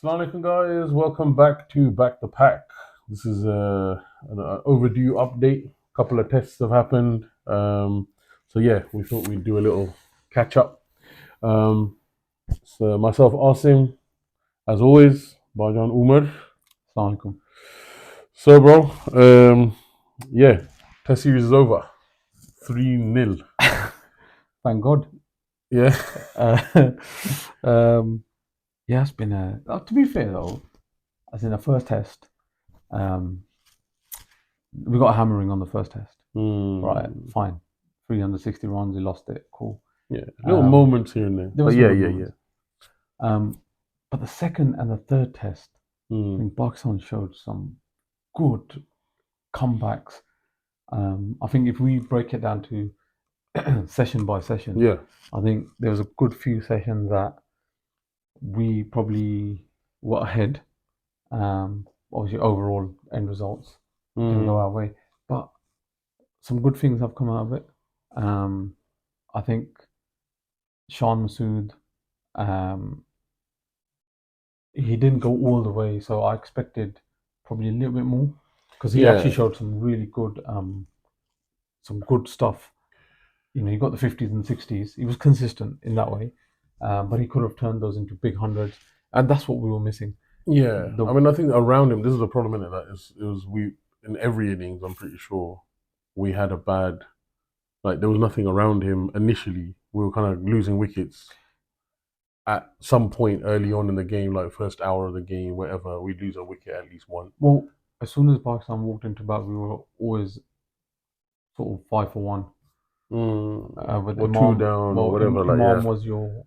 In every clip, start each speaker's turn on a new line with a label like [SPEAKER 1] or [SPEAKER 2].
[SPEAKER 1] Assalamu alaikum, guys. Welcome back to Back the Pack. This is an overdue update. A couple of tests have happened. So yeah, we thought we'd do a little catch up. So myself, Asim, as always, Bajan Umar.
[SPEAKER 2] Assalamu alaikum.
[SPEAKER 1] So, bro, yeah, test series is over. 3-0.
[SPEAKER 2] Thank God.
[SPEAKER 1] Yeah.
[SPEAKER 2] Yeah, it's been a. To be fair though, as in the first test, we got a hammering on the first test. Right, fine. 360 runs, he lost it. Cool.
[SPEAKER 1] Yeah, little moments here and there.
[SPEAKER 2] There
[SPEAKER 1] But
[SPEAKER 2] was
[SPEAKER 1] yeah,
[SPEAKER 2] some
[SPEAKER 1] yeah,
[SPEAKER 2] good
[SPEAKER 1] yeah.
[SPEAKER 2] moments. But the second and the third test, I think Pakistan showed some good comebacks. I think if we break it down to session by session,
[SPEAKER 1] Yeah.
[SPEAKER 2] I think there was a good few sessions that we probably were ahead. Obviously, overall end results didn't go our way, but some good things have come out of it. I think Shan Masood, um, he didn't go all the way, so I expected probably a little bit more because he actually showed some really good, some good stuff. You know, he got the 50s and 60s. He was consistent in that way, but he could have turned those into big hundreds, and that's what we were missing.
[SPEAKER 1] Yeah, I mean, I think around him, this is the problem in it. That it was we in every innings. I'm pretty sure we had a bad, like there was nothing around him initially. We were kind of losing wickets at some point early on in the game, like first hour of the game, whatever. We'd lose a wicket at least one.
[SPEAKER 2] Well, as soon as Pakistan walked into bat, we were always sort of 5 for 1. With
[SPEAKER 1] Or
[SPEAKER 2] Imam,
[SPEAKER 1] 2 down or
[SPEAKER 2] well,
[SPEAKER 1] whatever.
[SPEAKER 2] Imam
[SPEAKER 1] Like
[SPEAKER 2] was your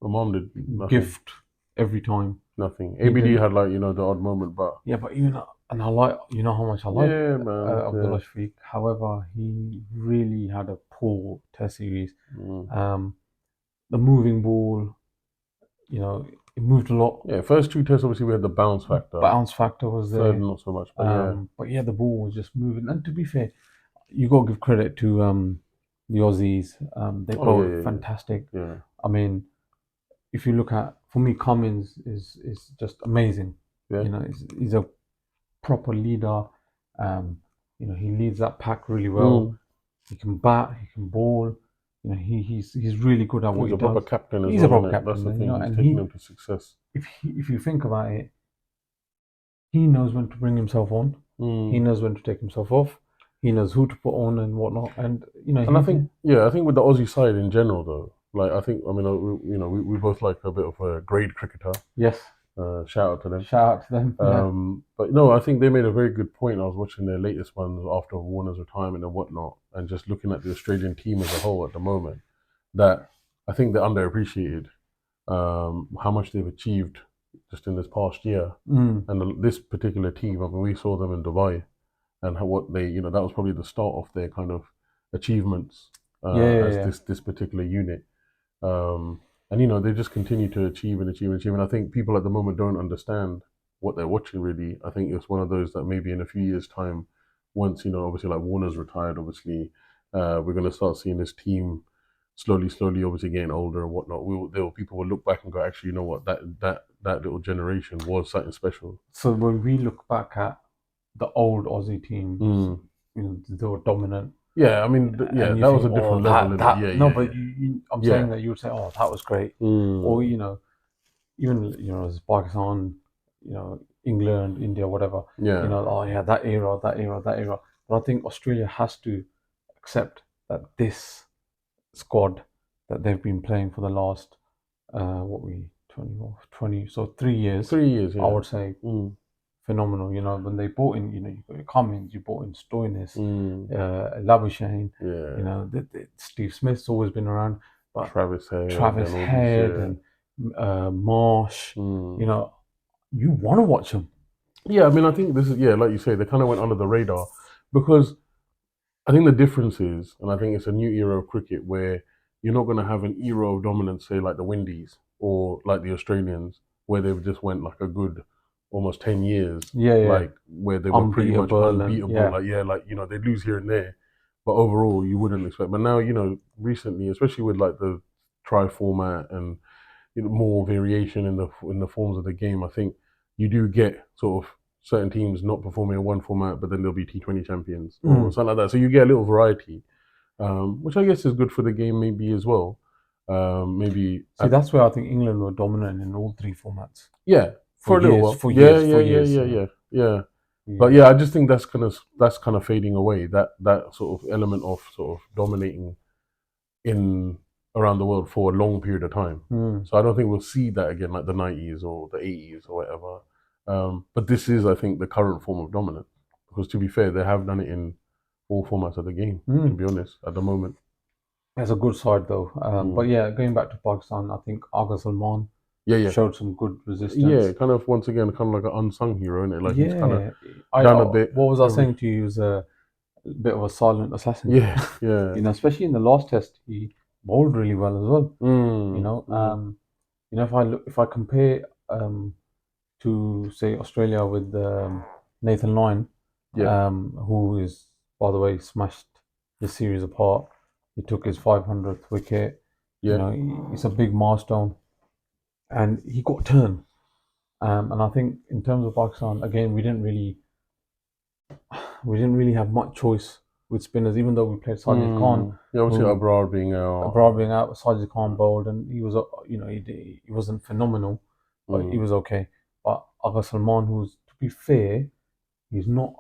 [SPEAKER 1] Imam did nothing.
[SPEAKER 2] gift every time.
[SPEAKER 1] Nothing. ABD had like the odd moment, but
[SPEAKER 2] yeah, but even and I like how much I like Abdullah Shafiq. However, he really had a poor test series. The moving ball, it moved a lot.
[SPEAKER 1] Yeah, first two tests obviously we had the bounce factor.
[SPEAKER 2] Bounce factor was there.
[SPEAKER 1] Third not so much, but
[SPEAKER 2] But yeah, the ball was just moving. And to be fair, you got to give credit to the Aussies. They bowled fantastic.
[SPEAKER 1] Yeah.
[SPEAKER 2] I mean, if you look at, for me, Cummins is just amazing.
[SPEAKER 1] Yeah.
[SPEAKER 2] He's a proper leader. He leads that pack really well. He can bat, he can bowl. He's really good at what he does.
[SPEAKER 1] He's a proper captain as
[SPEAKER 2] he's
[SPEAKER 1] well.
[SPEAKER 2] A proper captain.
[SPEAKER 1] That's the thing. He's
[SPEAKER 2] and
[SPEAKER 1] taking them to success.
[SPEAKER 2] If you think about it, he knows when to bring himself on. He knows when to take himself off. He knows who to put on and whatnot. And
[SPEAKER 1] I think with the Aussie side in general, though, like we both like a bit of a grade cricketer.
[SPEAKER 2] Yes.
[SPEAKER 1] Shout out to them.
[SPEAKER 2] Shout out to them.
[SPEAKER 1] But no, I think they made a very good point. I was watching their latest ones after Warner's retirement and whatnot, and just looking at the Australian team as a whole at the moment, that I think they're underappreciated. How much they've achieved just in this past year, and this particular team. I mean, we saw them in Dubai, and what they, that was probably the start of their kind of achievements this particular unit. And they just continue to achieve and achieve and achieve. And I think people at the moment don't understand what they're watching really. I think it's one of those that maybe in a few years' time, once, obviously like Warner's retired, obviously, we're going to start seeing this team slowly, obviously getting older and whatnot. People will look back and go, actually, you know what, that little generation was something special.
[SPEAKER 2] So when we look back at the old Aussie team, they were dominant.
[SPEAKER 1] Yeah, I mean, that was a different level.
[SPEAKER 2] But I'm saying that you would say, "Oh, that was great," or even as Pakistan, England, India, whatever.
[SPEAKER 1] Yeah.
[SPEAKER 2] Oh yeah, that era. But I think Australia has to accept that this squad that they've been playing for the last 20, so 3 years.
[SPEAKER 1] 3 years, yeah.
[SPEAKER 2] I would say. Phenomenal, when they bought in, you got your Cummins, you bought in Stoinis, Labuschagne, Steve Smith's always been around, but Travis Head and Marsh, you want to watch them.
[SPEAKER 1] Yeah, I mean, I think this is, like you say, they kind of went under the radar because I think the difference is, and I think it's a new era of cricket where you're not going to have an era of dominance, say like the Windies or like the Australians, where they've just went like a good almost 10 years, like where they were pretty much unbeatable. They'd lose here and there, but overall you wouldn't expect. But now, recently, especially with like the try format and more variation in the forms of the game, I think you do get sort of certain teams not performing in one format, but then they'll be T20 champions or something like that. So you get a little variety, which I guess is good for the game maybe as well. Maybe
[SPEAKER 2] See, that's where I think England were dominant in all three formats
[SPEAKER 1] yeah, for a little while.
[SPEAKER 2] for
[SPEAKER 1] Yeah,
[SPEAKER 2] years,
[SPEAKER 1] yeah,
[SPEAKER 2] for
[SPEAKER 1] yeah,
[SPEAKER 2] years.
[SPEAKER 1] yeah. But yeah, I just think that's kind of fading away. That sort of element of sort of dominating in around the world for a long period of time. So I don't think we'll see that again, like the 90s or the 80s or whatever. But this is, I think, the current form of dominance. Because to be fair, they have done it in all formats of the game. To be honest, at the moment.
[SPEAKER 2] That's a good side though. But yeah, going back to Pakistan, I think Agha Salman
[SPEAKER 1] Yeah,
[SPEAKER 2] showed some good resistance.
[SPEAKER 1] yeah. Kind of once again, kind of like an unsung hero, isn't it? Like he's kind of
[SPEAKER 2] I
[SPEAKER 1] done a bit.
[SPEAKER 2] what was I saying to you? He was a bit of a silent assassin.
[SPEAKER 1] Yeah, yeah.
[SPEAKER 2] You know, especially in the last test, he bowled really well as well. You know, you know, if I compare to say Australia with Nathan Lyon,
[SPEAKER 1] Yeah.
[SPEAKER 2] who is, by the way, smashed the series apart. He took his 500th wicket. You
[SPEAKER 1] Yeah.
[SPEAKER 2] know, it's a big milestone, and he got turned. And I think in terms of Pakistan, again, we didn't really have much choice with spinners, even though we played Sajid Khan.
[SPEAKER 1] Yeah, obviously
[SPEAKER 2] Who,
[SPEAKER 1] Abrar being out.
[SPEAKER 2] Babar being out, Sajid Khan bowled, and he was, you know, he wasn't phenomenal, but he was okay. But Agha Salman, who's, to be fair, he's not.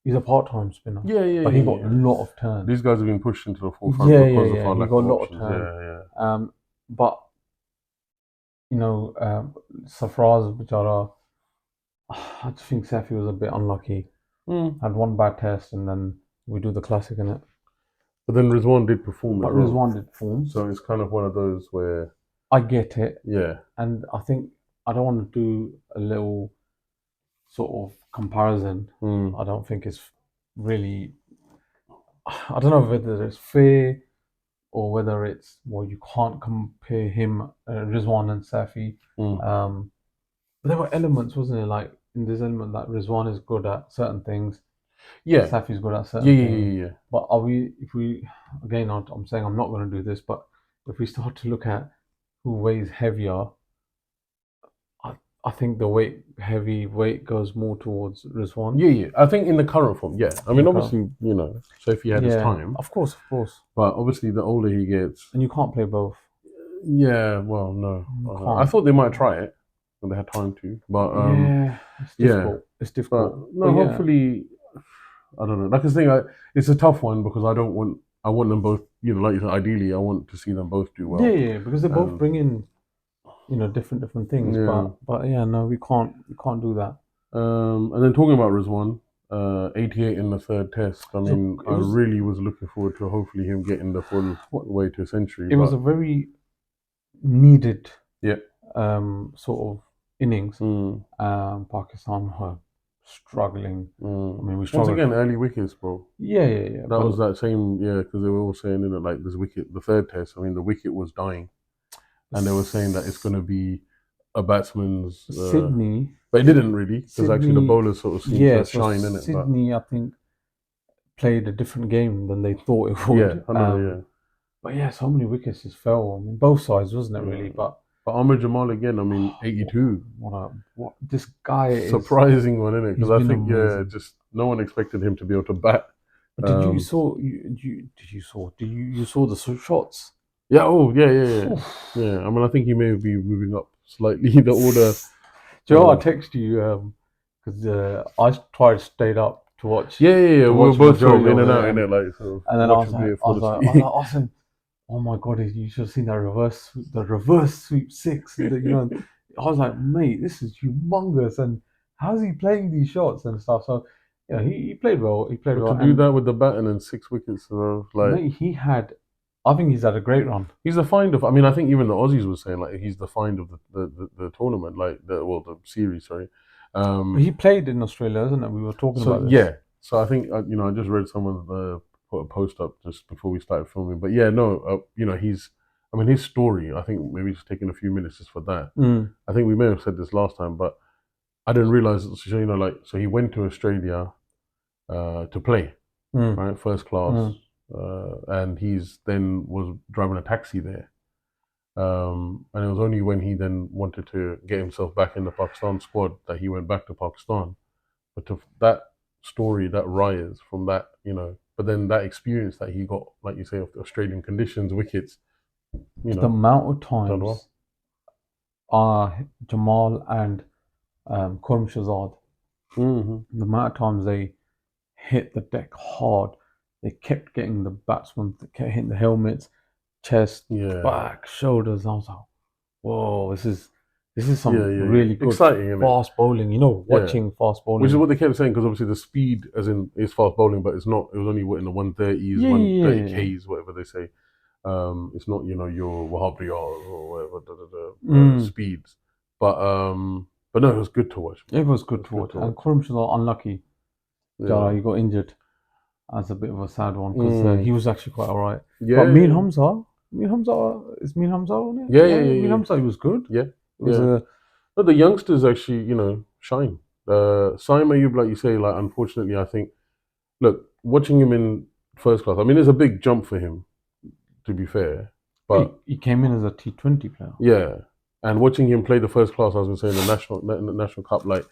[SPEAKER 2] He's a part-time spinner.
[SPEAKER 1] Yeah,
[SPEAKER 2] But he got a lot of turns.
[SPEAKER 1] These guys have been pushed into the forefront because of our
[SPEAKER 2] He
[SPEAKER 1] lack
[SPEAKER 2] got
[SPEAKER 1] of
[SPEAKER 2] a lot
[SPEAKER 1] options.
[SPEAKER 2] of turns.
[SPEAKER 1] Yeah.
[SPEAKER 2] But you know, Sarfraz Bechara, I just think Safi was a bit unlucky. Had one bad test, and then we do the classic in it.
[SPEAKER 1] But then Rizwan did perform
[SPEAKER 2] But
[SPEAKER 1] as well.
[SPEAKER 2] Rizwan did perform.
[SPEAKER 1] So it's kind of one of those where
[SPEAKER 2] I get it.
[SPEAKER 1] Yeah.
[SPEAKER 2] And I think I don't want to do a little sort of comparison. I don't think it's really. I don't know whether it's fair or whether it's, well, you can't compare him, Rizwan and Safi. But there were elements, wasn't it? Like in this element that Rizwan is good at certain things,
[SPEAKER 1] Yeah.
[SPEAKER 2] Safi's good at certain things.
[SPEAKER 1] Yeah.
[SPEAKER 2] But if we, again, I'm saying I'm not going to do this, but if we start to look at who weighs heavier, I think the heavy weight goes more towards Rizwan.
[SPEAKER 1] Yeah. I think in the current form, yeah. I mean, obviously, you know, Safi had his time.
[SPEAKER 2] Of course.
[SPEAKER 1] But obviously, the older he gets.
[SPEAKER 2] And you can't play both.
[SPEAKER 1] Yeah, well, no. I thought they might try it when they had time to. But
[SPEAKER 2] it's difficult. It's difficult.
[SPEAKER 1] But no, hopefully, I don't know. Like I was saying, it's a tough one because I want them both, you know, like you said, ideally, I want to see them both do well.
[SPEAKER 2] Yeah, because they both bring in, you know, different things.
[SPEAKER 1] Yeah.
[SPEAKER 2] But yeah, no, we can't do that.
[SPEAKER 1] And then talking about Rizwan, 88 in the third test. I mean, I really was looking forward to hopefully him getting the full way to a century.
[SPEAKER 2] It was a very needed,
[SPEAKER 1] yeah,
[SPEAKER 2] sort of innings. Pakistan were struggling. I mean, we struggled.
[SPEAKER 1] Once again, early wickets, bro.
[SPEAKER 2] Yeah.
[SPEAKER 1] That was that same, because they were all saying, like this wicket, the third test. I mean, the wicket was dying, and they were saying that it's going to be a batsman's
[SPEAKER 2] Sydney,
[SPEAKER 1] but it didn't really, because actually the bowlers sort of seemed to shine in it.
[SPEAKER 2] Sydney, I think, played a different game than they thought it would.
[SPEAKER 1] Yeah, I know.
[SPEAKER 2] But yeah, so many wickets just fell. I mean, both sides, wasn't it, really? But
[SPEAKER 1] Aamer Jamal again. I mean, 82.
[SPEAKER 2] What this guy is
[SPEAKER 1] surprising one, isn't it? Because I think just no one expected him to be able to bat.
[SPEAKER 2] But you saw the shots?
[SPEAKER 1] Yeah. Oh, yeah. I mean, I think he may be moving up slightly the order.
[SPEAKER 2] Joe, I text you because I tried to stay up to watch.
[SPEAKER 1] Yeah. We were both in and out in it, like so.
[SPEAKER 2] And then I was like, awesome. Oh my god, you should have seen that reverse sweep six. You know, I was like, mate, this is humongous, and how's he playing these shots and stuff? So, you know, he played well. He played well.
[SPEAKER 1] To do that with the bat and then 6 wickets, like
[SPEAKER 2] mate, I think he's had a great run.
[SPEAKER 1] He's the find of. I mean, I think even the Aussies were saying like he's the find of the tournament, like the series. Sorry.
[SPEAKER 2] He played in Australia, isn't it? We were talking about this.
[SPEAKER 1] Yeah. So I think I just read someone put a post up just before we started filming. But yeah, no, his story. I think maybe just taking a few minutes just for that. I think we may have said this last time, but I didn't realize. So so he went to Australia to play, right, first class. And he's then was driving a taxi there, And it was only when he then wanted to get himself back in the Pakistan squad that he went back to Pakistan. But to that story, that rise from that, but then that experience that he got, like you say, of the Australian conditions, wickets,
[SPEAKER 2] The amount of
[SPEAKER 1] done well.
[SPEAKER 2] times Jamal and Khurram Shezad,
[SPEAKER 1] Mm-hmm.
[SPEAKER 2] the amount of times they hit the deck hard, they kept getting the batsmen, they kept hitting the helmets, chest,
[SPEAKER 1] Yeah.
[SPEAKER 2] back, shoulders. I was like, whoa, this is some
[SPEAKER 1] Yeah.
[SPEAKER 2] really good
[SPEAKER 1] Exciting, isn't it?
[SPEAKER 2] fast bowling. You know,
[SPEAKER 1] Yeah.
[SPEAKER 2] watching fast bowling.
[SPEAKER 1] Which is what they kept saying, because obviously the speed, as in, is fast bowling, but it's not. It was only in the 130s,
[SPEAKER 2] Yeah, yeah,
[SPEAKER 1] 130 Ks, whatever they say. It's not, your Wahab Riyaz or whatever speeds. But no, it was good to watch.
[SPEAKER 2] It was good to watch. And Khurram Shezad, unlucky.
[SPEAKER 1] Yeah.
[SPEAKER 2] He got injured. That's a bit of a sad one because he was actually quite alright.
[SPEAKER 1] Yeah.
[SPEAKER 2] But Mir Hamza, is Mir Hamza on it?
[SPEAKER 1] Yeah.
[SPEAKER 2] Mir Hamza, he was good.
[SPEAKER 1] Yeah.
[SPEAKER 2] It was a
[SPEAKER 1] But the youngsters actually, shine. Saim Ayub, like you say, like, unfortunately, I think, look, watching him in first class, I mean, it's a big jump for him, to be fair. But
[SPEAKER 2] he came in as a T20 player.
[SPEAKER 1] yeah, and watching him play the first class, I was going to say, in the national cup, like,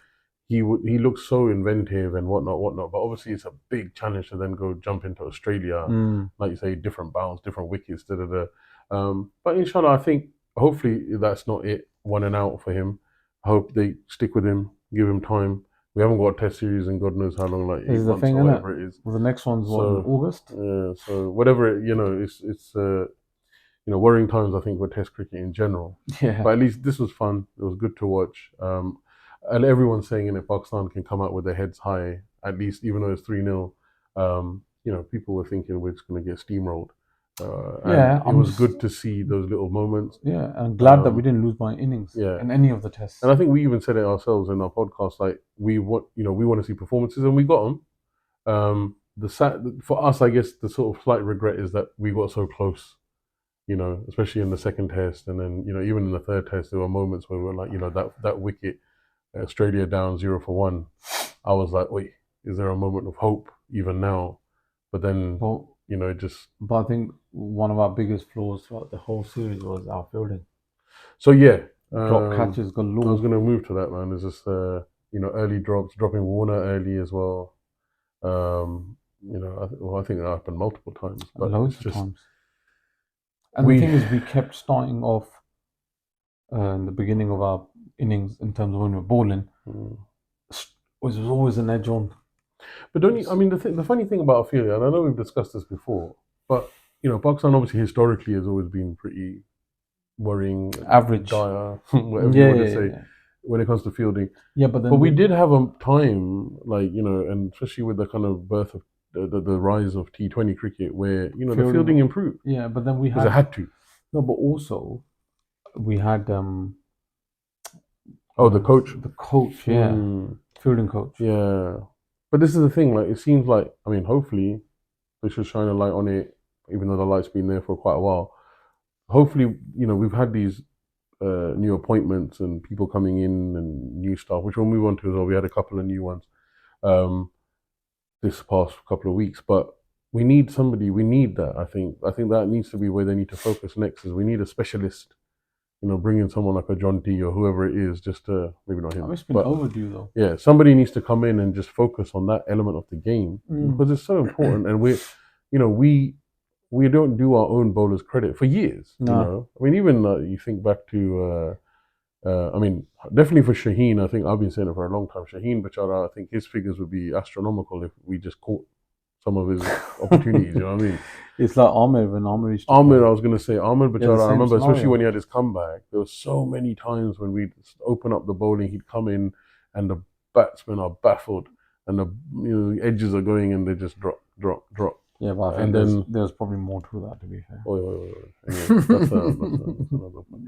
[SPEAKER 1] he looks so inventive and whatnot. But obviously, it's a big challenge to then go jump into Australia, like you say, different bounds, different wickets, But inshallah, I think hopefully that's not it, one and out for him. I hope they stick with him, give him time. We haven't got a test series in God knows how long, like 8 months or whatever it is.
[SPEAKER 2] Well, the next one's in August.
[SPEAKER 1] Yeah, so whatever it's worrying times, I think, with Test cricket in general.
[SPEAKER 2] Yeah.
[SPEAKER 1] But at least this was fun. It was good to watch. And everyone's saying in it, Pakistan can come out with their heads high, at least, even though it's 3-0. People were thinking we're just going to get steamrolled. It was good to see those little moments.
[SPEAKER 2] Yeah, and glad that we didn't lose by innings in any of the tests.
[SPEAKER 1] And I think we even said it ourselves in our podcast, like, we want to see performances, and we got them. For us, I guess the sort of slight regret is that we got so close, especially in the second test, and then even in the third test, there were moments where we were like, that wicket, Australia down 0 for 1. I was like, wait, is there a moment of hope even now? But then, it just.
[SPEAKER 2] But I think one of our biggest flaws throughout the whole series was our fielding.
[SPEAKER 1] So yeah,
[SPEAKER 2] drop catches galore.
[SPEAKER 1] I was going to move to that, man. There's just early drops, dropping Warner early as well. I think that happened multiple times. But
[SPEAKER 2] loads of times. And the thing is, we kept starting off in the beginning of our innings in terms of when we were bowling. Was always an edge on.
[SPEAKER 1] But don't you? I mean, the funny thing about Ophelia, and I know we've discussed this before, but Pakistan obviously historically has always been pretty worrying,
[SPEAKER 2] average,
[SPEAKER 1] dire, whatever you want to say, when it comes to fielding.
[SPEAKER 2] Yeah, but
[SPEAKER 1] we did have a time, like, and especially with the kind of birth of the rise of T20 cricket, where the fielding improved.
[SPEAKER 2] Yeah, but then we had.
[SPEAKER 1] Because it had to.
[SPEAKER 2] No, but also we had.
[SPEAKER 1] The coach.
[SPEAKER 2] The coach, yeah, fielding coach.
[SPEAKER 1] Yeah, but this is the thing. Like, it seems like, I mean, hopefully they should shine a light on it, even though the light's been there for quite a while. Hopefully, we've had these new appointments and people coming in and new stuff, which we'll move on to as well. We had a couple of new ones this past couple of weeks, but we need that. I think that needs to be where they need to focus next. Is we need a specialist, bring in someone like a John D or whoever it is, just to, maybe not him.
[SPEAKER 2] It's been overdue though.
[SPEAKER 1] Yeah, somebody needs to come in and just focus on that element of the game, because it's so important. And we don't do our own bowlers credit for years.
[SPEAKER 2] No.
[SPEAKER 1] I mean, even you think back to, I mean, definitely for Shaheen. I think I've been saying it for a long time. Shaheen Bachara, I think his figures would be astronomical if we just caught some of his opportunities. You know what I mean?
[SPEAKER 2] It's like Aamer when Aamer used to
[SPEAKER 1] Aamer, I was going to say Aamer Bachara. I remember, especially when he had his comeback, there were so many times when we'd open up the bowling, he'd come in and the batsmen are baffled and the edges are going and they just drop.
[SPEAKER 2] Yeah, but I think there's probably more to that, to be fair.
[SPEAKER 1] Anyway, that's another point.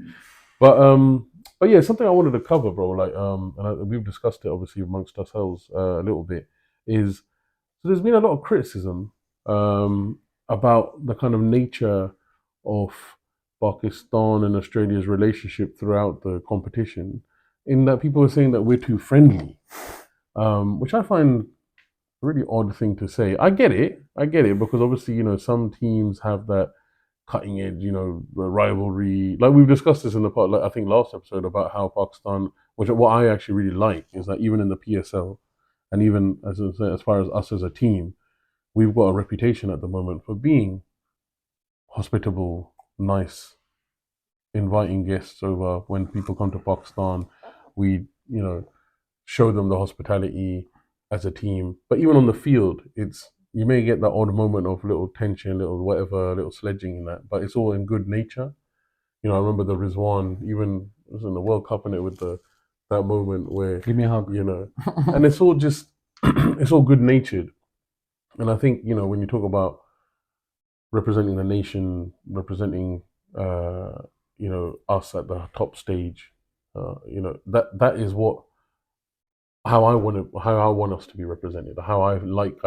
[SPEAKER 1] But yeah, something I wanted to cover, bro. Like, and we've discussed it obviously amongst ourselves a little bit. Is so there's been a lot of criticism about the kind of nature of Pakistan and Australia's relationship throughout the competition, in that people are saying that we're too friendly, which I find really odd thing to say. I get it because obviously some teams have that cutting edge, rivalry. Like we've discussed this in the part, like I think last episode about how Pakistan, which what I actually really like, is that even in the PSL, and even as far as us as a team, we've got a reputation at the moment for being hospitable, nice, inviting guests over. When people come to Pakistan, we show them the hospitality as a team. But even on the field, you may get that odd moment of little tension, little whatever, little sledging in that, but it's all in good nature. I remember the Rizwan, even it was in the World Cup, in it with that moment where
[SPEAKER 2] Give me a hug.
[SPEAKER 1] and it's all just it's all good natured. And I think when you talk about representing the nation, representing us at the top stage, that is how I want us to be represented. I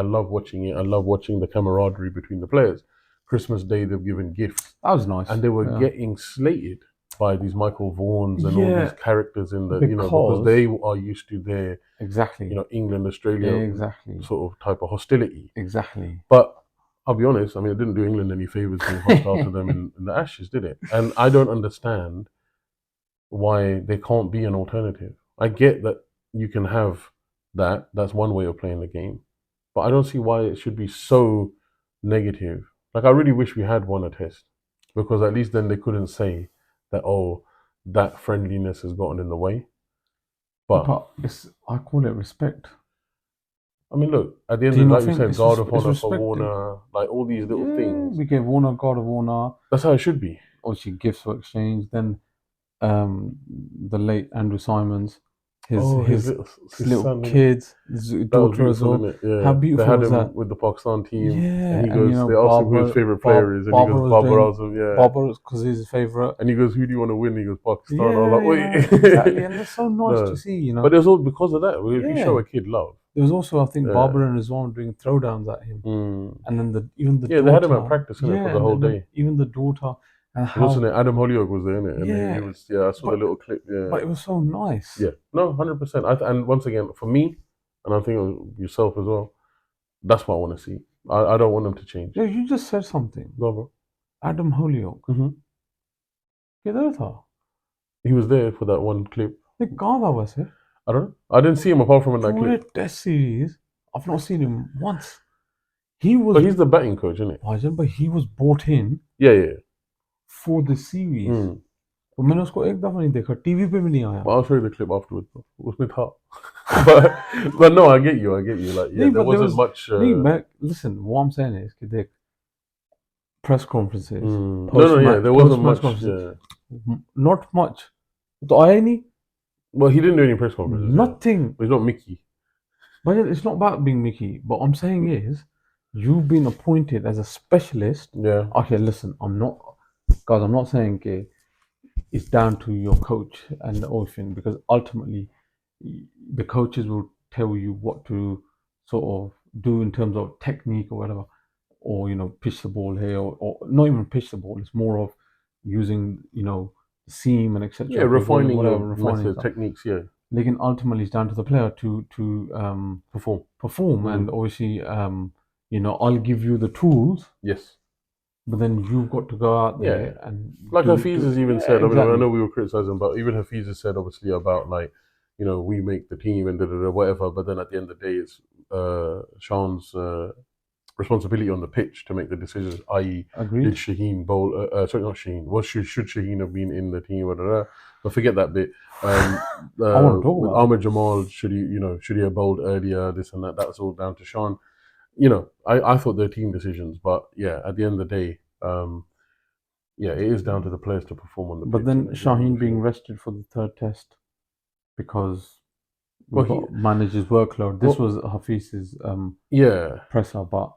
[SPEAKER 1] love watching it. I love watching the camaraderie between the players. Christmas Day, they've given gifts.
[SPEAKER 2] That was nice.
[SPEAKER 1] And they were getting slated by these Michael Vaughns and all these characters in the because they are used to their England, Australia sort of type of hostility.
[SPEAKER 2] Exactly.
[SPEAKER 1] But I'll be honest, I mean, it didn't do England any favours being hostile to them in the Ashes, did it? And I don't understand why there can't be an alternative. I get that you can have that. That's one way of playing the game. But I don't see why it should be so negative. Like, I really wish we had won a test, because at least then they couldn't say that, that friendliness has gotten in the way. But
[SPEAKER 2] I call it respect.
[SPEAKER 1] I mean, look, at the end of the day, like you said, guard of honor for Warner, like all these little things.
[SPEAKER 2] We gave Warner guard of honor.
[SPEAKER 1] That's how it should be.
[SPEAKER 2] Obviously, gifts were exchanged. Then the late Andrew Simons, his little
[SPEAKER 1] son,
[SPEAKER 2] kids, his daughter as well.
[SPEAKER 1] Yeah.
[SPEAKER 2] How beautiful
[SPEAKER 1] they had
[SPEAKER 2] was
[SPEAKER 1] him
[SPEAKER 2] that?
[SPEAKER 1] with the Pakistan team,
[SPEAKER 2] yeah,
[SPEAKER 1] and he goes, they asked him who his favorite player is, and he goes, Babar.
[SPEAKER 2] Babar, because he's his favorite.
[SPEAKER 1] And he goes, who do you want to win? He goes, Pakistan. I was like, wait.
[SPEAKER 2] Exactly, and that's so nice to see,
[SPEAKER 1] But it was all because of that. If you show a kid love.
[SPEAKER 2] There was also, I think, Babar and Rizwan doing throwdowns at him, and then even the daughter,
[SPEAKER 1] they had him at practice for the whole day.
[SPEAKER 2] Even the daughter. And
[SPEAKER 1] wasn't it Adam Holyoke was there, innit? And I saw the little clip. Yeah,
[SPEAKER 2] but it was so nice.
[SPEAKER 1] Yeah, no, 100%. And once again, for me, and I think yourself as well, that's what I want to see. I don't want them to change.
[SPEAKER 2] Yeah, you just said something.
[SPEAKER 1] Go on, bro.
[SPEAKER 2] Adam Holyoke.
[SPEAKER 1] He was there for that one clip.
[SPEAKER 2] I don't
[SPEAKER 1] know. I didn't see him apart from in that clip.
[SPEAKER 2] For Test series, I've not seen him once.
[SPEAKER 1] But he's the batting coach, isn't it?
[SPEAKER 2] But he was brought in.
[SPEAKER 1] Yeah.
[SPEAKER 2] For the series. तो मैंने उसको एक दफा नहीं देखा, TV पे भी नहीं आया.
[SPEAKER 1] I'll show you the clip afterwards. उसमें था. But no, I get you. Like, there wasn't much.
[SPEAKER 2] Listen, what I'm saying is कि देख press conferences.
[SPEAKER 1] There wasn't much.
[SPEAKER 2] Not much. तो आया नहीं.
[SPEAKER 1] Well, he didn't do any press conferences.
[SPEAKER 2] Nothing.
[SPEAKER 1] He's not Mickey.
[SPEAKER 2] But it's not about being Mickey. But I'm saying is, you've been appointed as a specialist.
[SPEAKER 1] Yeah.
[SPEAKER 2] Okay, listen, I'm not saying it's down to your coach and the orphan, because ultimately the coaches will tell you what to sort of do in terms of technique or whatever, or pitch the ball here, or not even pitch the ball. It's more of using the seam and etc.
[SPEAKER 1] Yeah, refining techniques. Yeah.
[SPEAKER 2] Like, ultimately it's down to the player to perform, and obviously I'll give you the tools.
[SPEAKER 1] Yes.
[SPEAKER 2] But then you've got to go out there and
[SPEAKER 1] like Hafeez has even said. I mean, I know we were criticizing, but even Hafeez has said obviously about like we make the team and whatever. But then at the end of the day, it's Shan's responsibility on the pitch to make the decisions. I.e., did Shaheen bowl? Sorry, not Shaheen. Should Shaheen have been in the team? But forget that bit.
[SPEAKER 2] I want to talk about
[SPEAKER 1] Aamer Jamal, should he have bowled earlier? This and that. That's all down to Shan. I thought they're team decisions, but at the end of the day, it is down to the players to perform on the pitch.
[SPEAKER 2] But then Shaheen being rested for the third test because he managed his workload. This was Hafeez's presser, but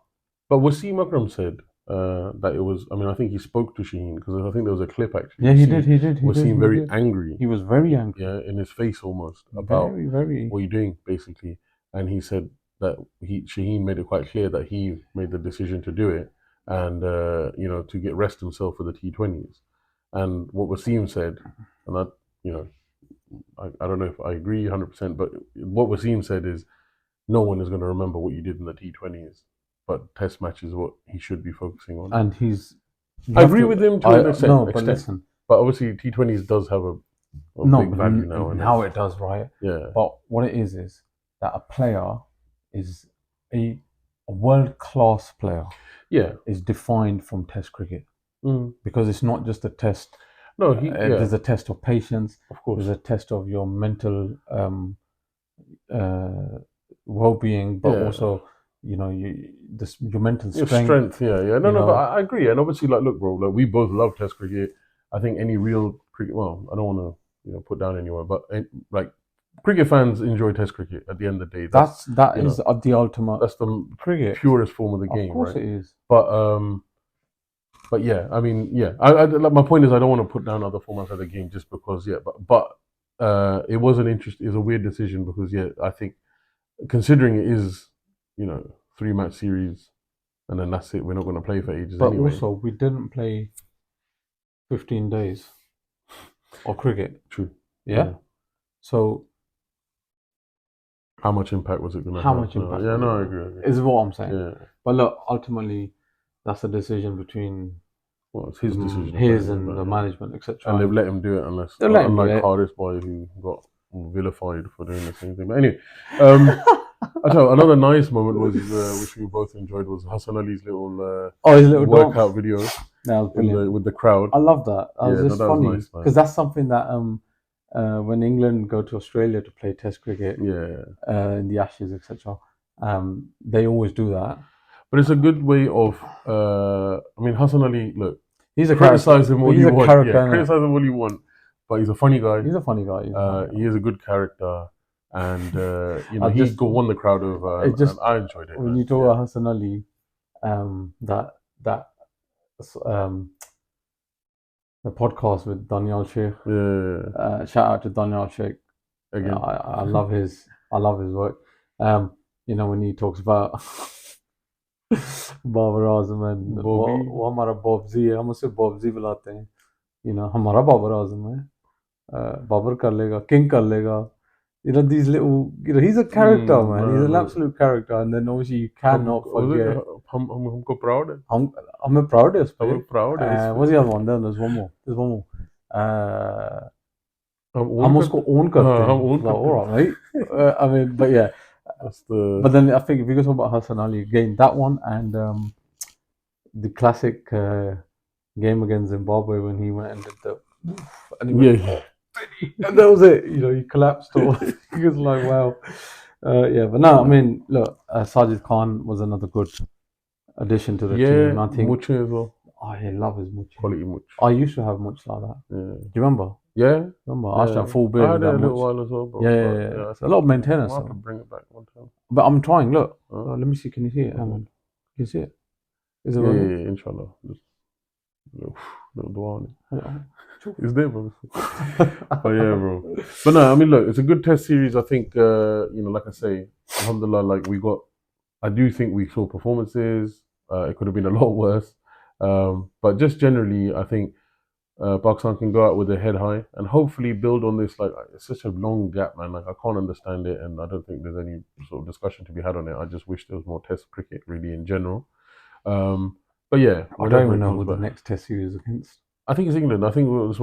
[SPEAKER 1] Wasim Akram said that it was. I mean, I think he spoke to Shaheen, because I think there was a clip actually.
[SPEAKER 2] Yeah, he did.
[SPEAKER 1] Wasim very angry.
[SPEAKER 2] He was very angry.
[SPEAKER 1] Yeah, in his face almost about
[SPEAKER 2] very.
[SPEAKER 1] What are you doing, basically. And he said that Shaheen made it quite clear that he made the decision to do it, and to get rest himself for the T20s. And what Wasim said, and that I don't know if I agree 100%, but what Wasim said is, no one is going to remember what you did in the T20s, but Test match is what he should be focusing on.
[SPEAKER 2] And he's
[SPEAKER 1] I agree with him to an extent.
[SPEAKER 2] No, but listen.
[SPEAKER 1] But obviously, T20s does have a big value now.
[SPEAKER 2] Now it does, right?
[SPEAKER 1] Yeah.
[SPEAKER 2] But what it is that a player is a world-class player.
[SPEAKER 1] Yeah.
[SPEAKER 2] Is defined from Test cricket because it's not just a test.
[SPEAKER 1] No,
[SPEAKER 2] there's a test of patience.
[SPEAKER 1] Of course,
[SPEAKER 2] there's a test of your mental well-being, but also your mental strength.
[SPEAKER 1] Yeah. No, but I agree. And obviously, like, look, bro, like, we both love Test cricket. I think any real cricket. Well, I don't want to put down anyone, but like, cricket fans enjoy Test cricket. At the end of the day,
[SPEAKER 2] that is the ultimate.
[SPEAKER 1] That's the
[SPEAKER 2] cricket
[SPEAKER 1] purest form of the game.
[SPEAKER 2] Of course,
[SPEAKER 1] right?
[SPEAKER 2] it is.
[SPEAKER 1] But yeah, I mean, yeah. I like, my point is, I don't want to put down other formats of the game just because. Yeah, but it was an interest. It's a weird decision because I think considering it is 3-match series, and then that's it. We're not going to play for ages.
[SPEAKER 2] But
[SPEAKER 1] anyway.
[SPEAKER 2] Also, we didn't play 15 days of cricket.
[SPEAKER 1] True.
[SPEAKER 2] Yeah. So
[SPEAKER 1] how much impact was it going to have?
[SPEAKER 2] How much impact?
[SPEAKER 1] Yeah, no, I agree.
[SPEAKER 2] Is what I'm saying.
[SPEAKER 1] Yeah.
[SPEAKER 2] But look, ultimately, that's a decision between.
[SPEAKER 1] Well, it's his decision.
[SPEAKER 2] His and the management, etc.
[SPEAKER 1] And they've let him do it unlike Cardiff boy who got vilified for doing the same thing. But anyway, I tell you, another nice moment was which we both enjoyed was Hassan Ali's little
[SPEAKER 2] his little
[SPEAKER 1] workout video.
[SPEAKER 2] That was brilliant.
[SPEAKER 1] With the crowd.
[SPEAKER 2] I love that. That was just funny
[SPEAKER 1] because
[SPEAKER 2] nice, that's something that when England go to Australia to play Test cricket, in the Ashes, etc. They always do that.
[SPEAKER 1] But it's a good way of. I mean, Hassan Ali. Look,
[SPEAKER 2] he's a
[SPEAKER 1] criticize him all you want. Criticize him all you want, but he's a funny guy.
[SPEAKER 2] He's a funny guy.
[SPEAKER 1] He is a good character, and he won the crowd over. And I enjoyed it.
[SPEAKER 2] When you talk about Hassan Ali, the podcast with Daniel Sheikh.
[SPEAKER 1] Yeah.
[SPEAKER 2] Shout out to Daniel Sheikh.
[SPEAKER 1] Again,
[SPEAKER 2] I love his work. When he talks about Babar Azam है वो हमारा बॉबजी है हम उसे बॉबजी बुलाते हैं हमारा बाबर आजम है बाबर कर लेगा किंग कर लेगा these little he's a character man he's an absolute character and then obviously you cannot forget
[SPEAKER 1] हमको proud है
[SPEAKER 2] हमें proud है
[SPEAKER 1] हमें proud है
[SPEAKER 2] what's the other one there's one more हम उसको own करते हैं alright right I mean but yeah. But then I think if we go talk about Hassan Ali again, that one and the classic game against Zimbabwe when he went and did the and that was it. He collapsed. Or he was like, wow. But no, I mean, look, Sajid Khan was another good addition to the team. I think
[SPEAKER 1] Muche as well.
[SPEAKER 2] I love his Muche.
[SPEAKER 1] Quality Muche.
[SPEAKER 2] I used to have Muche like that.
[SPEAKER 1] Yeah.
[SPEAKER 2] Do you remember?
[SPEAKER 1] Yeah.
[SPEAKER 2] I used to have full beard.
[SPEAKER 1] I had it a little while as well, bro.
[SPEAKER 2] Yeah. It's a lot of maintenance.
[SPEAKER 1] I'll have to bring it back one time.
[SPEAKER 2] But I'm trying. Look, let me see. Can you see it? Hang on. Can you see it? Is it
[SPEAKER 1] yeah, inshallah. Just little dua on it. It's there, bro. Oh yeah, bro. But no, I mean, look, it's a good test series. I think, like I say, alhamdulillah, like I do think we saw performances. It could have been a lot worse. But just generally, I think Pakistan can go out with their head high and hopefully build on this. Like, it's such a long gap, man. Like, I can't understand it, and I don't think there's any sort of discussion to be had on it. I just wish there was more test cricket, really, in general. But yeah,
[SPEAKER 2] I don't even know who the next test series is against.
[SPEAKER 1] I think it's England. I think that's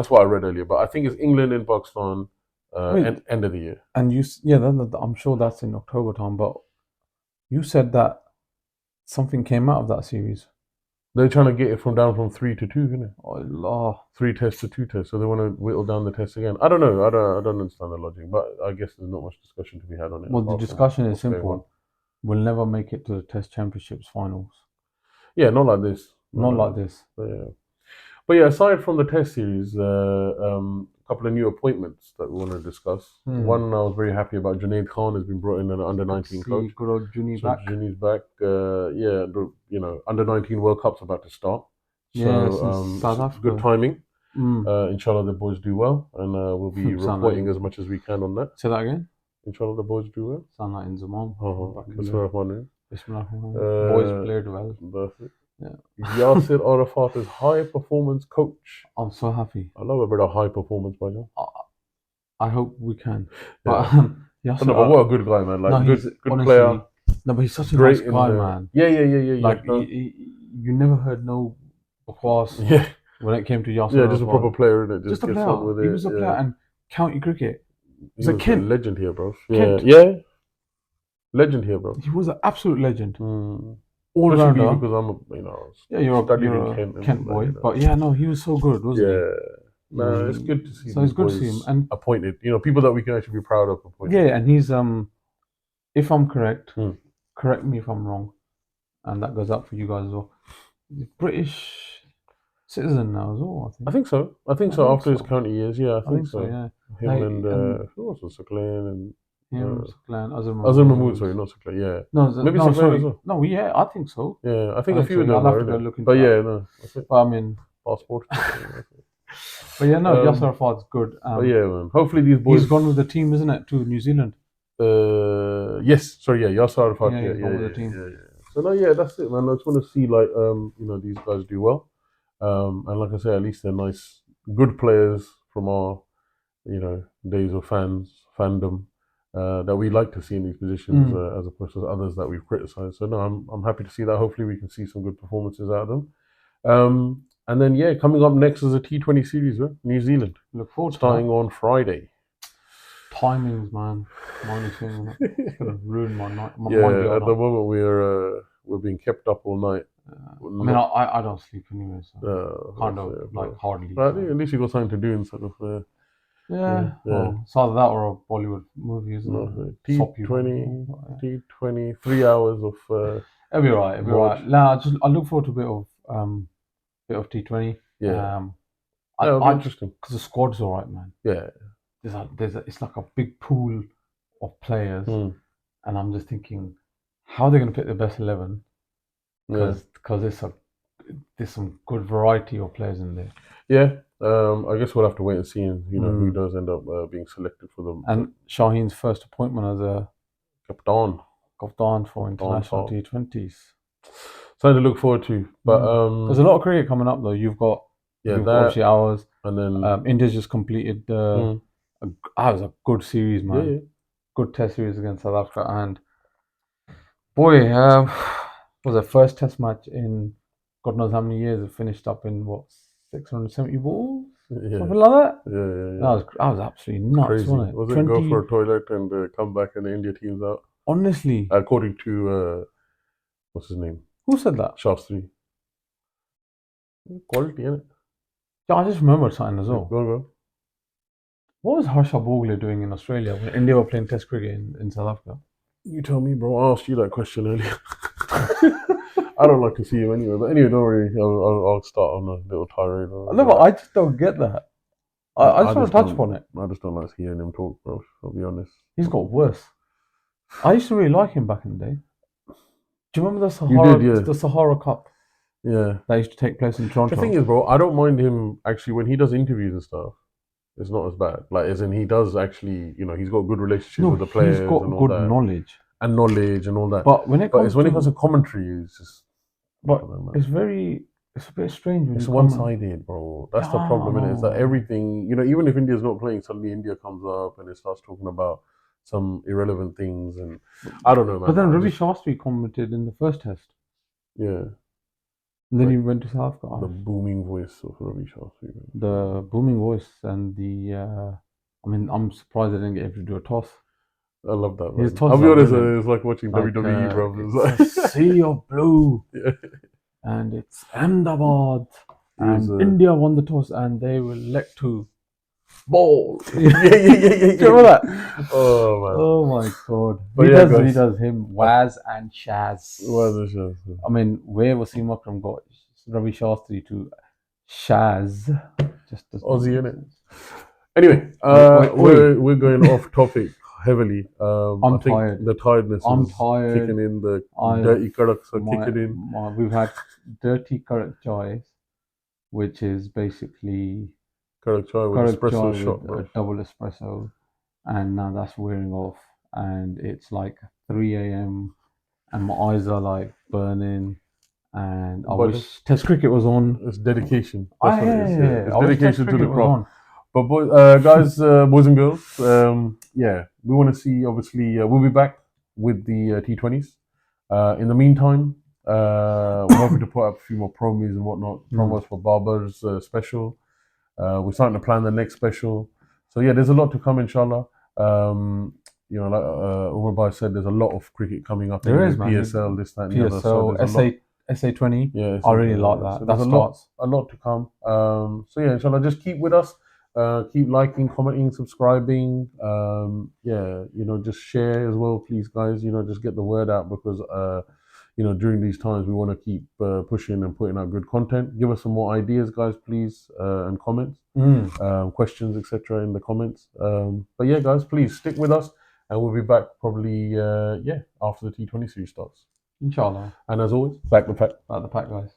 [SPEAKER 1] what I read earlier. But I think it's England and Pakistan end of the year. And
[SPEAKER 2] I'm sure that's in October time. But you said that something came out of that series.
[SPEAKER 1] They're trying to get it down from 3 to 2, isn't it?
[SPEAKER 2] Oh Allah!
[SPEAKER 1] 3 tests to 2 tests. So they want to whittle down the tests again. I don't know. I don't understand the logic. But I guess there's not much discussion to be had on it.
[SPEAKER 2] Well, the discussion is simple. We'll never make it to the Test Championships finals.
[SPEAKER 1] Yeah, not like this.
[SPEAKER 2] Not like this.
[SPEAKER 1] But yeah, aside from the Test series, a couple of new appointments that we want to discuss. One I was very happy about. Junaid Khan has been brought in as an under-19 coach.
[SPEAKER 2] Good old Junie back.
[SPEAKER 1] Junie's back. under-19 World Cup's about to start. So
[SPEAKER 2] South Africa.
[SPEAKER 1] Good timing. Inshallah, the boys do well, and we'll be reporting as much as we can on that.
[SPEAKER 2] Say that again.
[SPEAKER 1] Inshallah, the boys do well.
[SPEAKER 2] Sound like in Zaman.
[SPEAKER 1] Bismillah.
[SPEAKER 2] Boys played well.
[SPEAKER 1] That's it. Yeah. Yasir Arafat is high performance coach.
[SPEAKER 2] I'm so happy.
[SPEAKER 1] I love a bit of high performance, by the way.
[SPEAKER 2] I hope we can.
[SPEAKER 1] Yeah. But what a good guy, man. Like, good honestly, player.
[SPEAKER 2] No, but he's such a nice guy, man.
[SPEAKER 1] Yeah.
[SPEAKER 2] Like, you never heard nobody of course,
[SPEAKER 1] Yeah,
[SPEAKER 2] when it came to Yasser
[SPEAKER 1] yeah, just a
[SPEAKER 2] Arafat.
[SPEAKER 1] proper player, innit?
[SPEAKER 2] Just a
[SPEAKER 1] gets
[SPEAKER 2] player.
[SPEAKER 1] on with
[SPEAKER 2] He
[SPEAKER 1] it.
[SPEAKER 2] was a player,
[SPEAKER 1] Yeah,
[SPEAKER 2] and county cricket.
[SPEAKER 1] he
[SPEAKER 2] He's a
[SPEAKER 1] was a
[SPEAKER 2] Kent.
[SPEAKER 1] legend here, bro. Yeah,
[SPEAKER 2] Kent.
[SPEAKER 1] yeah, legend here, bro.
[SPEAKER 2] He was an absolute legend.
[SPEAKER 1] Mm.
[SPEAKER 2] All
[SPEAKER 1] Especially me
[SPEAKER 2] rounder.
[SPEAKER 1] because I'm a, you know,
[SPEAKER 2] Yeah, you're
[SPEAKER 1] studied in
[SPEAKER 2] a
[SPEAKER 1] Kent and
[SPEAKER 2] Kent
[SPEAKER 1] all
[SPEAKER 2] boy,
[SPEAKER 1] that, you know.
[SPEAKER 2] but yeah, no, he was so good, wasn't he?
[SPEAKER 1] Yeah. No, it's good to see
[SPEAKER 2] So
[SPEAKER 1] these
[SPEAKER 2] it's good to see him,
[SPEAKER 1] boys
[SPEAKER 2] and
[SPEAKER 1] appointed. You know, people that we can actually be proud of appointed.
[SPEAKER 2] yeah, and he's if I'm correct,
[SPEAKER 1] Hmm.
[SPEAKER 2] correct me if I'm wrong, and that goes out for you guys as well. He's British citizen now as well, I think.
[SPEAKER 1] I think so. I think
[SPEAKER 2] I
[SPEAKER 1] so.
[SPEAKER 2] think
[SPEAKER 1] After his
[SPEAKER 2] so.
[SPEAKER 1] county years, yeah, I think so.
[SPEAKER 2] Yeah.
[SPEAKER 1] Him
[SPEAKER 2] Like,
[SPEAKER 1] and who else was Saklan and
[SPEAKER 2] him, Saklan, Azhar
[SPEAKER 1] Azhar
[SPEAKER 2] Mahmood.
[SPEAKER 1] Mahmood. Sorry, not Saklan. Yeah,
[SPEAKER 2] No,
[SPEAKER 1] maybe
[SPEAKER 2] no,
[SPEAKER 1] Saklan
[SPEAKER 2] sorry.
[SPEAKER 1] as well.
[SPEAKER 2] No, yeah, I think so.
[SPEAKER 1] Yeah, I think
[SPEAKER 2] I
[SPEAKER 1] a
[SPEAKER 2] think
[SPEAKER 1] few
[SPEAKER 2] so.
[SPEAKER 1] of
[SPEAKER 2] Yeah,
[SPEAKER 1] them
[SPEAKER 2] I'll have
[SPEAKER 1] were
[SPEAKER 2] to go
[SPEAKER 1] innit?
[SPEAKER 2] look into
[SPEAKER 1] But
[SPEAKER 2] that.
[SPEAKER 1] yeah, no, that's it.
[SPEAKER 2] But I mean,
[SPEAKER 1] Passport.
[SPEAKER 2] but yeah, no, Yasser Arafat's good.
[SPEAKER 1] But yeah, man. Hopefully these boys.
[SPEAKER 2] He's gone with the team, isn't it, to New Zealand?
[SPEAKER 1] Yes. Sorry, yeah, Yasser Arafat.
[SPEAKER 2] Yeah,
[SPEAKER 1] Yeah,
[SPEAKER 2] he's
[SPEAKER 1] yeah,
[SPEAKER 2] gone with
[SPEAKER 1] yeah,
[SPEAKER 2] the team.
[SPEAKER 1] yeah. So no, yeah, that's it, man. I just want to see like you know, these guys do well. And like I say, at least they're nice, good players from our, you know, days of fandom that we like to see in these positions as opposed to others that we've criticised. So no, I'm happy to see that. Hopefully, we can see some good performances out of them. And then yeah, coming up next is a T20 series, right? New Zealand.
[SPEAKER 2] Look forward to
[SPEAKER 1] starting on Friday.
[SPEAKER 2] Timings, man. Mine is it's gonna ruin my night.
[SPEAKER 1] Yeah, at the moment we're being kept up all night.
[SPEAKER 2] I mean, I don't sleep anyway, so kind of like hardly.
[SPEAKER 1] But I think at least you got something to do instead of
[SPEAKER 2] yeah. Well, it's either that or a Bollywood movie, isn't it?
[SPEAKER 1] T20, 3 hours of.
[SPEAKER 2] It'll be right. It'll be right. Nah, I look forward to a bit of T20.
[SPEAKER 1] Yeah. It'll be interesting
[SPEAKER 2] because the squad's all right, man.
[SPEAKER 1] Yeah.
[SPEAKER 2] It's like a big pool of players, and I'm just thinking, how are they going to pick the best 11? Because there's some good variety of players in there.
[SPEAKER 1] Yeah, I guess we'll have to wait and see, who does end up being selected for them.
[SPEAKER 2] And Shaheen's first appointment as a captain for international T20s.
[SPEAKER 1] Something to look forward to. But
[SPEAKER 2] there's a lot of cricket coming up though. You've got obviously ours,
[SPEAKER 1] and then
[SPEAKER 2] India's just completed that was a good series, man.
[SPEAKER 1] Yeah.
[SPEAKER 2] Good test series against South Africa, and boy, was their first test match in God knows how many years. It finished up in what 670 balls, something like that.
[SPEAKER 1] Yeah.
[SPEAKER 2] That was absolutely nuts,
[SPEAKER 1] crazy.
[SPEAKER 2] wasn't it?
[SPEAKER 1] Was it go for a toilet and come back and the India team's out?
[SPEAKER 2] Honestly,
[SPEAKER 1] according to what's his name?
[SPEAKER 2] Who said that?
[SPEAKER 1] Shastri. Quality, innit?
[SPEAKER 2] Yeah, I just remembered something as well.
[SPEAKER 1] Go.
[SPEAKER 2] What was Harsha Bhogle doing in Australia when India were playing Test cricket in South Africa?
[SPEAKER 1] You tell me, bro. I asked you that question earlier. I don't like to see him anyway. But anyway, don't worry. I'll start on a little tirade.
[SPEAKER 2] No, but I just don't get that. I just want to touch upon it.
[SPEAKER 1] I just don't like hearing him talk, bro. I'll be honest.
[SPEAKER 2] He's got worse. I used to really like him back in the day. Do you remember the Sahara, the Sahara Cup?
[SPEAKER 1] Yeah.
[SPEAKER 2] That used to take place in Toronto.
[SPEAKER 1] The thing is, bro, I don't mind him actually when he does interviews and stuff. It's not as bad. Like, as in, he does actually, he's got good relationships with the players. He's got and all
[SPEAKER 2] good
[SPEAKER 1] that.
[SPEAKER 2] knowledge
[SPEAKER 1] and all that.
[SPEAKER 2] But when it comes
[SPEAKER 1] to commentary, it's just.
[SPEAKER 2] But it's a bit strange.
[SPEAKER 1] It's one-sided, bro. That's the problem, innit? Is that everything, even if India's not playing, suddenly India comes up and it starts talking about some irrelevant things, and I don't know, man.
[SPEAKER 2] But then Ravi Shastri commented in the first test.
[SPEAKER 1] Yeah.
[SPEAKER 2] And then he went to South Africa.
[SPEAKER 1] The booming voice of Ravi Shastri.
[SPEAKER 2] The booming voice and the. I'm surprised they didn't get him to do a toss.
[SPEAKER 1] I love that.
[SPEAKER 2] His toss.
[SPEAKER 1] I'll be honest, it's like watching WWE, bro.
[SPEAKER 2] It's a sea of blue, and it's Ahmedabad, and India won the toss, and they will elect to ball.
[SPEAKER 1] Yeah. Do
[SPEAKER 2] you remember that?
[SPEAKER 1] Oh man.
[SPEAKER 2] Oh my god.
[SPEAKER 1] But
[SPEAKER 2] he does him Waz and Shaz.
[SPEAKER 1] Waz and Shaz.
[SPEAKER 2] I mean, where Wasim Akram got Ravi Shastri to Shaz? Just
[SPEAKER 1] Aussie, innit? Anyway, we're going off topic heavily.
[SPEAKER 2] I'm tired.
[SPEAKER 1] The tiredness is
[SPEAKER 2] tired.
[SPEAKER 1] kicking in. The dirty kadaks are kicking in.
[SPEAKER 2] We've had dirty kadak chai, which is basically
[SPEAKER 1] kadak chai with espresso shot,
[SPEAKER 2] a double espresso, and now that's wearing off, and it's like 3 a.m. and my eyes are like burning, and I wish Test cricket was on.
[SPEAKER 1] It's dedication. That's what it is. It's dedication to the craft. But boys and girls, we want to see. Obviously, we'll be back with the T20s. In the meantime, We're hoping to put up a few more promos and whatnot. Promos for Babar's special. We're starting to plan the next special. So yeah, there's a lot to come, inshallah. You know, like Umar said, there's a lot of cricket coming up.
[SPEAKER 2] There is, man.
[SPEAKER 1] PSL, this, that, and the other. So
[SPEAKER 2] PSL, SA20.
[SPEAKER 1] yeah,
[SPEAKER 2] I really like that.
[SPEAKER 1] So
[SPEAKER 2] That
[SPEAKER 1] there's
[SPEAKER 2] starts.
[SPEAKER 1] a lot to come. So yeah, inshallah, just keep with us. Keep liking, commenting, subscribing. Yeah, you know, just share as well, please, guys. You know, just get the word out because you know, during these times we want to keep pushing and putting out good content. Give us some more ideas, guys, please, and comments, questions, etc. in the comments. But yeah, guys, please stick with us, and we'll be back probably after the T20 series starts.
[SPEAKER 2] Inshallah.
[SPEAKER 1] And as always, back the pack.
[SPEAKER 2] Back the pack, guys.